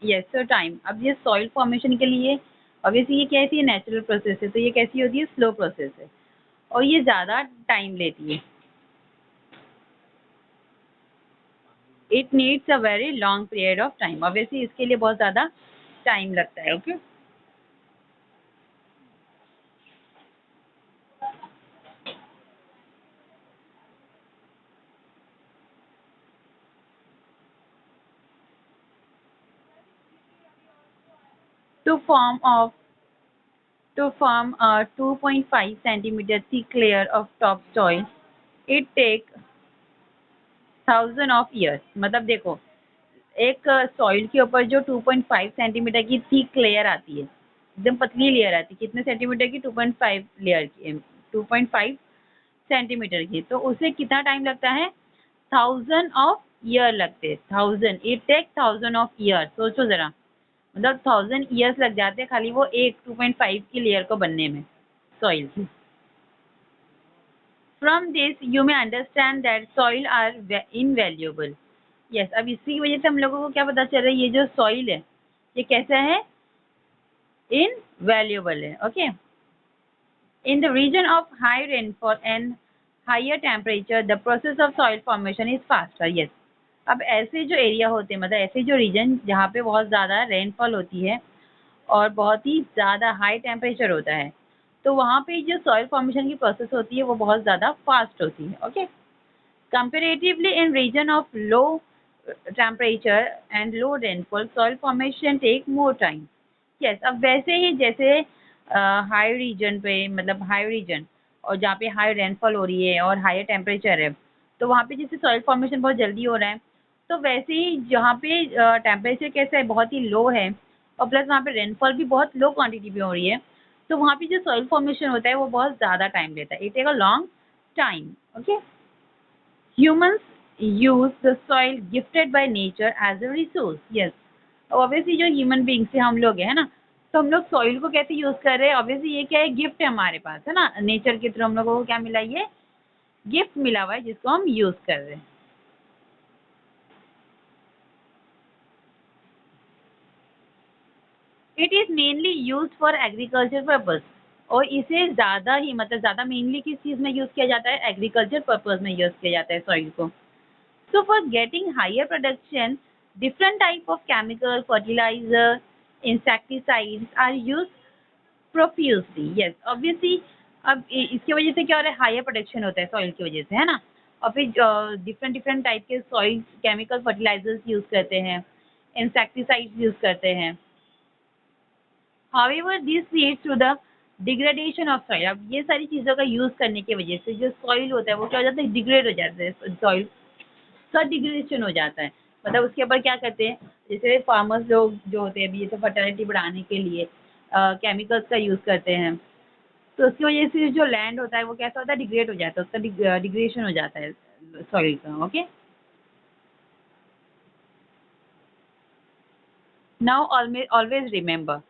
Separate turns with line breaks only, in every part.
Yes sir time. अब ये soil formation के लिए ऑब्वियसली ये कैसी है, नेचुरल प्रोसेस है, तो ये कैसी होती है, स्लो प्रोसेस है और ये ज़्यादा टाइम लेती है। It needs a very long period of time, obviously इसके लिए बहुत ज़्यादा टाइम लगता है। Okay to form of to form a 2.5 centimeter thick layer of topsoil, it take thousand of years. मतलब देखो एक सॉइल के ऊपर जो 2.5 सेंटीमीटर की थिक लेयर आती है, एकदम पतली लेयर आती है, कितने सेंटीमीटर की, 2.5 लेयर की, 2.5 सेंटीमीटर की, तो उसे कितना टाइम लगता है, थाउजेंड ऑफ ईयर लगते हैं। Thousand, it take thousand of year, सोचो जरा, मतलब थाउजेंड ईयर्स लग जाते हैं खाली वो एक 2.5 की लेयर को बनने में, सॉइल की। From this you may understand that soil are invaluable. Yes, अब इसी की वजह से हम लोगों को क्या पता चल रहा है, ये जो सॉइल है ये कैसा है, इनवैल्यूएबल है। Okay, in the region of high rainfall and higher temperature the process of soil formation is faster. Yes, अब ऐसे जो एरिया होते हैं, मतलब ऐसे जो रीजन जहाँ पे बहुत ज़्यादा रेनफॉल होती है और बहुत ही ज़्यादा हाई टेम्परेचर होता है, तो वहाँ पे जो सॉइल फॉर्मेशन की प्रोसेस होती है वो बहुत ज़्यादा फास्ट होती है। Okay, comparatively in region of low temperature and low rainfall soil formation take more time। yes, अब वैसे ही जैसे हाई रीजन पे, मतलब हाई रीजन और जहाँ पे हाई रेनफॉल हो रही है और हायर टेम्परेचर है, तो वहाँ पे जैसे सॉइल फॉर्मेशन बहुत जल्दी हो रहा है, तो वैसे ही जहाँ पे टेम्परेचर कैसा है, बहुत ही लो है और प्लस वहाँ पे रेनफॉल भी बहुत लो क्वांटिटी में हो रही है, तो वहाँ पे जो सॉइल फॉर्मेशन होता है वो बहुत ज़्यादा टाइम लेता है, it take a long time. Okay, humans use the soil gifted by nature as a resource। yes, obviously जो ह्यूमन बींग्स से हम लोग हैं ना, तो हम लोग सॉइल को कैसे यूज कर रहे हैं, ऑब्वियसली ये क्या है, गिफ्ट है हमारे पास, है ना, नेचर के थ्रू हम लोगों को क्या मिला, ये गिफ्ट मिला हुआ है जिसको हम यूज कर रहे हैं। It is mainly use for agriculture purpose, और इसे ज़्यादा ही, मतलब ज़्यादा मेनली किस चीज़ में यूज़ किया जाता है, एग्रीकल्चर पर्पज में यूज़ किया जाता है सॉइल को। So for getting higher production, different type of chemical, fertilizer, insecticides are used profusely। Yes, obviously अब इसकी वजह से क्या हो रहा है, हायर प्रोडक्शन होता है सॉइल की वजह से, है ना, और फिर डिफरेंट डिफरेंट टाइप के सॉइल केमिकल फर्टिलाइजर्स यूज़ करते हैं, इंसेक्टिसाइड्स यूज़ करते हैं। However, this leads to the degradation of soil. अब ये सारी चीज़ों का यूज़ करने की वजह से जो सॉइल होता है वो क्या हो जाता है, डिग्रेड हो जाता है, सॉइल का डिग्रेडेशन हो जाता है। मतलब उसके ऊपर क्या करते हैं, जैसे फार्मर्स लोग जो होते हैं अभी, जैसे फर्टिलिटी बढ़ाने के लिए केमिकल्स का यूज़ करते हैं, तो उसकी वजह से जो लैंड होता है वो कैसा होता है, डिग्रेड हो जाता है, उसका डिग्रेडेशन हो जाता है सॉइल का। Okay, now always remember,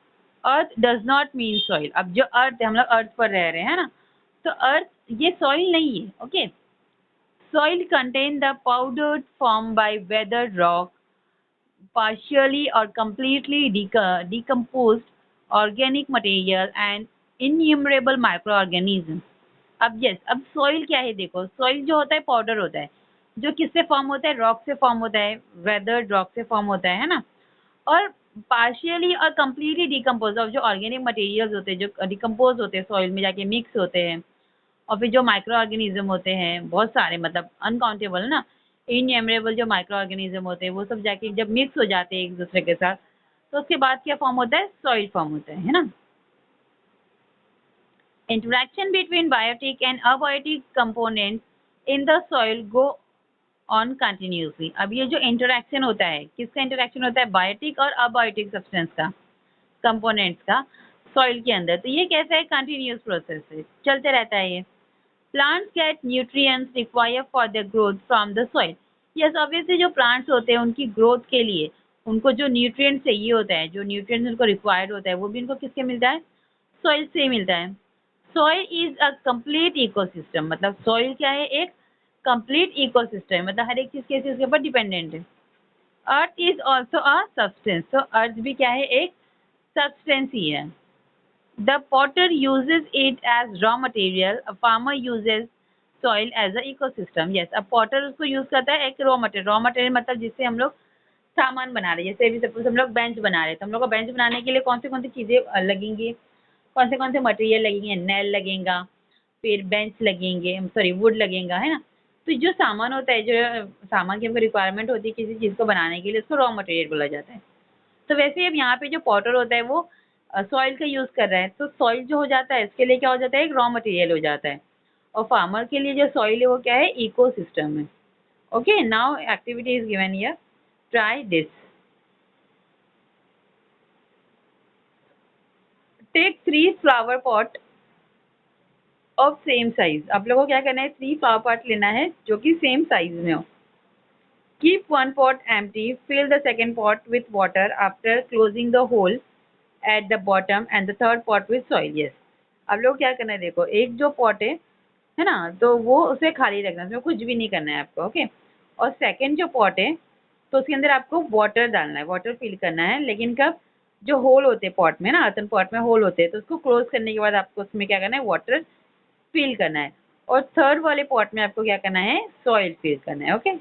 earth does not mean soil. अब जो अर्थ है, हम लोग अर्थ पर रह रहे हैं ना, तो अर्थ ये सॉइल नहीं है। Okay, soil contain the powdered form by weathered rock, partially or completely decomposed organic material and innumerable microorganisms। अब यस, अब सॉइल क्या है, देखो सॉइल जो होता है पाउडर होता है, जो किससे फॉर्म होता है, रॉक से फॉर्म होता है, वेदर्ड रॉक से फॉर्म होता है ना, और पार्शियली और कम्प्लीटली डिकम्पोज ऑफ जो ऑर्गेनिक मटेरियल्स होते हैं, जो डिकम्पोज होते हैं सॉइल में जाके मिक्स होते हैं, और फिर जो माइक्रो ऑर्गेनिज्म होते हैं बहुत सारे, मतलब अनकाउंटेबल ना, इनएमरेबल जो माइक्रो ऑर्गेनिज्म होते हैं, वो सब जाके जब मिक्स हो जाते हैं एक दूसरे के साथ, तो उसके बाद क्या फॉर्म होता है, सॉइल फॉर्म होता है ना। Interaction between biotic and abiotic components in the soil go on continuously. अब ये जो इंटरेक्शन होता है, किसका इंटरेक्शन होता है, बायोटिक और अबायोटिक सब्सटेंस का, कंपोनेंट्स का सॉइल के अंदर, तो ये कैसा है, कंटिन्यूस प्रोसेस है, चलते रहता है ये। Plants get nutrients required for the growth from the soil. Yes, obviously जो प्लांट्स होते हैं उनकी ग्रोथ के लिए उनको जो न्यूट्रिएंट्स चाहिए होता है, जो न्यूट्रिएंट्स उनको रिक्वायर्ड होता है, वो भी उनको किससे मिलता है, सॉइल से मिलता है। Soil is a complete ecosystem, मतलब सॉइल क्या है, एक कंप्लीट इकोसिस्टम है, मतलब हर एक चीज़ कैसे उसके ऊपर डिपेंडेंट है। Earth is also a substance, तो अर्थ भी क्या है, एक सब्सटेंस ही है। The potter uses it as raw material, a farmer uses soil as a ecosystem. Yes, अब पॉटर उसको यूज करता है एक रॉ मटेरियल, रॉ मटेरियल मतलब जिससे हम लोग सामान बना रहे हैं। जैसे अभी सपोज हम लोग बेंच बना रहे हैं, तो हम लोग को बेंच बनाने के लिए कौन सी चीज़ें लगेंगी, कौन से मटेरियल लगेंगे, नेल लगेगा, फिर बेंच लगेंगे, सॉरी वुड लगेगा, है ना। तो जो सामान होता है, जो सामान की हमको रिक्वायरमेंट होती है किसी चीज़ को बनाने के लिए, उसको रॉ मटेरियल बोला जाता है। तो वैसे ही अब यहाँ पे जो पॉटर होता है वो सॉइल का यूज़ कर रहा है, तो सॉइल जो हो जाता है इसके लिए क्या हो जाता है, एक रॉ मटेरियल हो जाता है। और फार्मर के लिए जो सॉइल है वो क्या है, इकोसिस्टम है। Okay, now activity is given here, try this. Take 3 flower pot of same size. आप लोगों को क्या करना है, 3 फ्लावर पॉट लेना है जो कि सेम साइज में हो। Keep 1 pot empty, fill the second pot with water after closing the hole at the bottom and the third pot with soil. Yes, अब लोग क्या करना है, देखो एक जो पॉट है ना, तो वो उसे खाली रखना है, उसमें कुछ भी नहीं करना है आपको। ओके, और सेकंड जो पॉट है तो उसके अंदर आपको वाटर डालना है, वाटर फिल करना है, लेकिन कब, जो होल होते हैं पॉट में ना, अर्थन पॉट में होल होते हैं, तो उसको क्लोज करने के बाद आपको उसमें क्या करना है, वाटर फिल करना है। और थर्ड वाले पॉट में आपको क्या करना है, सॉइल फिल करना है। Okay,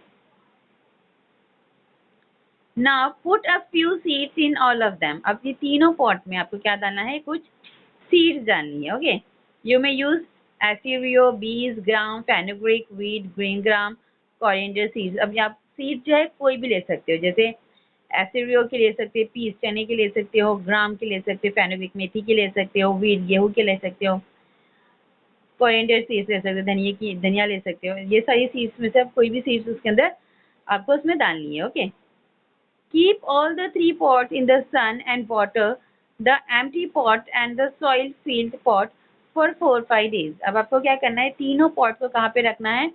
now put a few seeds in all of them. अब ये तीनों पॉट में आपको क्या डालना है, कुछ सीड्स डालनी है। ओके, यू मे यूज एसीरियो, beej, gram, fenugreek, wheat, green gram, coriander seeds. अब आप सीड्स जो है कोई भी ले सकते हो, जैसे एसीरियो के ले सकते हो, पीस चने के ले सकते हो, ग्राम के ले सकते हो, फेनुग्रीक मेथी के ले सकते हो, वीट गेहूं के ले सकते हो, कोरिएंडर सीड्स ले सकते हो, धनिया ले सकते हो। ये सारी सीड्स में से आप कोई भी सीड्स उसके अंदर आपको उसमें डालनी है। Okay, keep all the 3 pots in the sun and water the empty pot and the soil filled pot for 4-5 days। अब आपको क्या करना है, तीनों पॉट को कहाँ पे रखना है,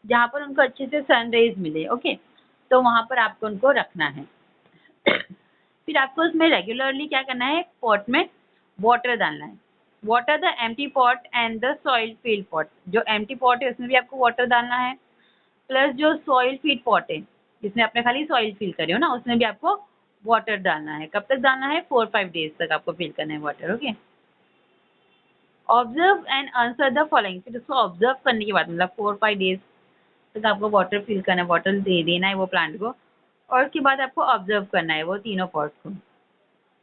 जहाँ पर उनको अच्छे से सन रेज मिले। ओके, तो वहाँ पर आपको उनको रखना है। फिर आपको उसमें रेगुलरली क्या करना है, पॉट में वाटर डालना है। Water the empty pot and the soil field pot. जो एम्प्टी पॉट है उसमें भी आपको वाटर डालना है, प्लस जो सॉइल फीड पॉट है जिसमें आपने खाली सॉइल फिल करे हो ना, उसमें भी आपको वाटर डालना है। कब तक डालना है, 4-5 डेज तक आपको फिल करना है water. Okay, observe and answer the following. फिर उसको ऑब्जर्व करने के बाद मतलब 4-5 डेज तक आपको वाटर फिल करना है, वाटर दे देना है वो प्लांट को, और उसके बाद आपको ऑब्जर्व करना है वो तीनों पॉट्स को।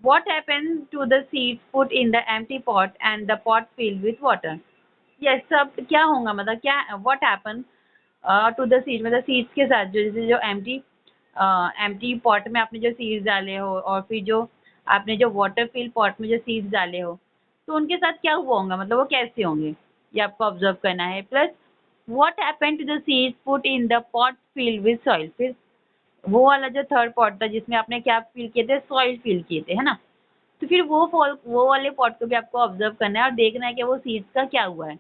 What happen to the seeds put in the empty pot and the pot filled with water. Yes, सब क्या होगा, मतलब क्या, what happen to the seed, मतलब सीड्स के साथ जो, जैसे जो एम्प्टी पॉट में आपने जो सीड्स डाले हो, और फिर जो आपने जो वाटर फिल पॉट में जो सीड्स डाले हो, तो उनके साथ क्या हुआ होगा, मतलब वो कैसे होंगे, ये आपको ऑब्जर्व करना है। Plus what happen to the seeds put in the pot filled with soil. फिर वो वाला जो थर्ड पॉट था जिसमें आपने क्या फिल किए थे, सॉइल फिल किए थे, है ना। तो फिर वो वाले पॉट को भी आपको ऑब्जर्व करना है और देखना है कि वो सीड्स का क्या हुआ है।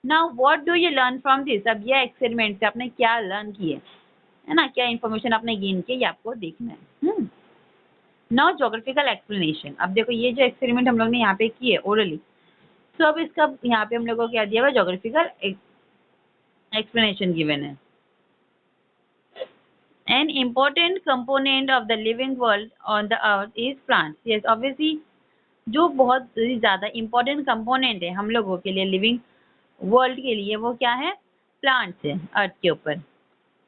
Now what do you learn from this. अब ये एक्सपेरिमेंट से आपने क्या लर्न किए, है ना, क्या इन्फॉर्मेशन आपने गेन की, ये आपको देखना है। Now geographical explanation. अब देखो ये जो एक्सपेरिमेंट हम लोग ने यहाँ पे किए ओरली, तो अब इसका यहाँ पे हम लोग को क्या दिया हुआ, ज्योग्राफिकल एक्सप्लेनेशन गिवन है। An important component of the living world on the earth is plants. Yes, obviously जो बहुत ज़्यादा इम्पोर्टेंट कंपोनेंट है हम लोगों के लिए, लिविंग वर्ल्ड के लिए, वो क्या है, प्लांट्स है अर्थ के ऊपर।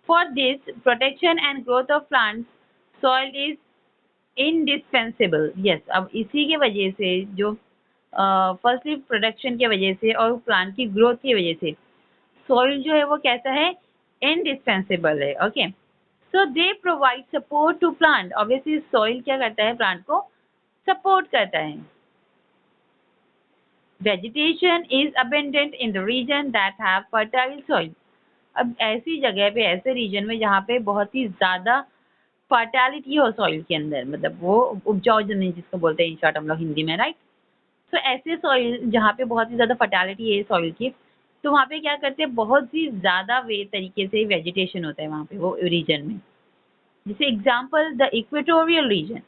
For this protection and growth of plants soil is indispensable. Yes, अब इसी के वजह से जो फर्स्टली प्रोडक्शन की वजह से और प्लांट की ग्रोथ की वजह से सॉइल जो है वो कैसा है, इंडिस्पेंसिबल है। Okay, so they provide support to plant. Obviously soil क्या करता है, प्लांट को सपोर्ट करता है। Vegetation is abundant in the region that have fertile soil. अब ऐसी जगह पे, ऐसे रीजन में जहाँ पे बहुत ही ज़्यादा फर्टैलिटी हो सॉइल के अंदर, मतलब वो उपजाऊ जमीन जिसको बोलते हैं इन शॉर्ट हम लोग हिंदी में, राइट। तो ऐसे सॉइल जहाँ पे बहुत ही ज़्यादा फर्टैलिटी है सॉइल की, तो वहाँ पे क्या करते हैं, बहुत ही ज़्यादा वे तरीके से वेजिटेशन होता है वहाँ पे वो रीजन में। जैसे एग्जाम्पल द इक्वेटोरियल रीजन।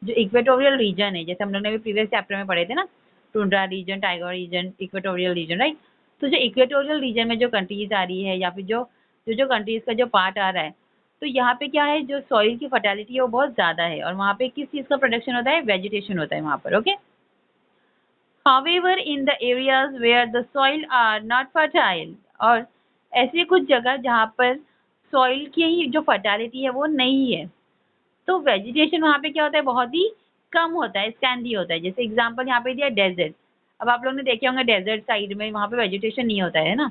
जो इक्वेटोरियल रीजन है, जैसे हम लोग ने अभी प्रीवियस चैप्टर में पढ़े थे ना, tundra region, tiger region, equatorial region, right. तो जो इक्वेटोरियल रीजन में जो कंट्रीज आ रही है, या फिर जो जो कंट्रीज का जो पार्ट आ रहा है, तो यहाँ पे क्या है, जो सॉइल की फर्टिलिटी है वो बहुत ज़्यादा है, और वहाँ पे किस चीज़ का प्रोडक्शन होता है, वेजिटेशन होता है वहाँ पर, okay. However, in the areas where the soil are not fertile, और ऐसे कुछ जगह जहाँ पर सॉइल की जो फर्टिलिटी है वो नहीं है, तो वेजिटेशन वहाँ पे क्या होता है, बहुत ही कम होता है, स्कैंडी होता है। जैसे एग्जांपल यहाँ पे दिया डेजर्ट। अब आप लोग ने देखे होंगे डेजर्ट साइड में वहाँ पे वेजिटेशन नहीं होता है ना,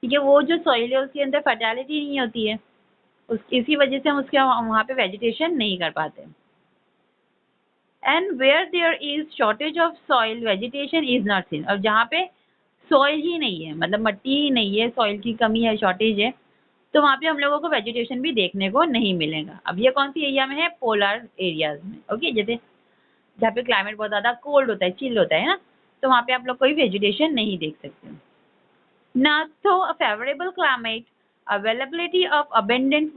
ठीक है। वो जो सॉइल है उसके अंदर फर्टिलिटी नहीं होती है, उस इसी वजह से हम उसके वहाँ पे वेजिटेशन नहीं कर पाते। And where there is shortage of soil vegetation is not seen. अब जहाँ पे सॉइल ही नहीं है, मतलब मिट्टी ही नहीं है, सॉइल की कमी है, शॉर्टेज है, तो वहाँ पे हम लोगों को वेजिटेशन भी देखने को नहीं मिलेगा। अब ये कौन सी एरिया में है, पोलर एरियाज में, ओके। जैसे जहाँ पे क्लाइमेट बहुत ज़्यादा कोल्ड होता है, चिल होता है ना, तो वहाँ पे आप लोग कोई वेजिटेशन नहीं देख सकते। ना तो a favourable climate, availability of abundant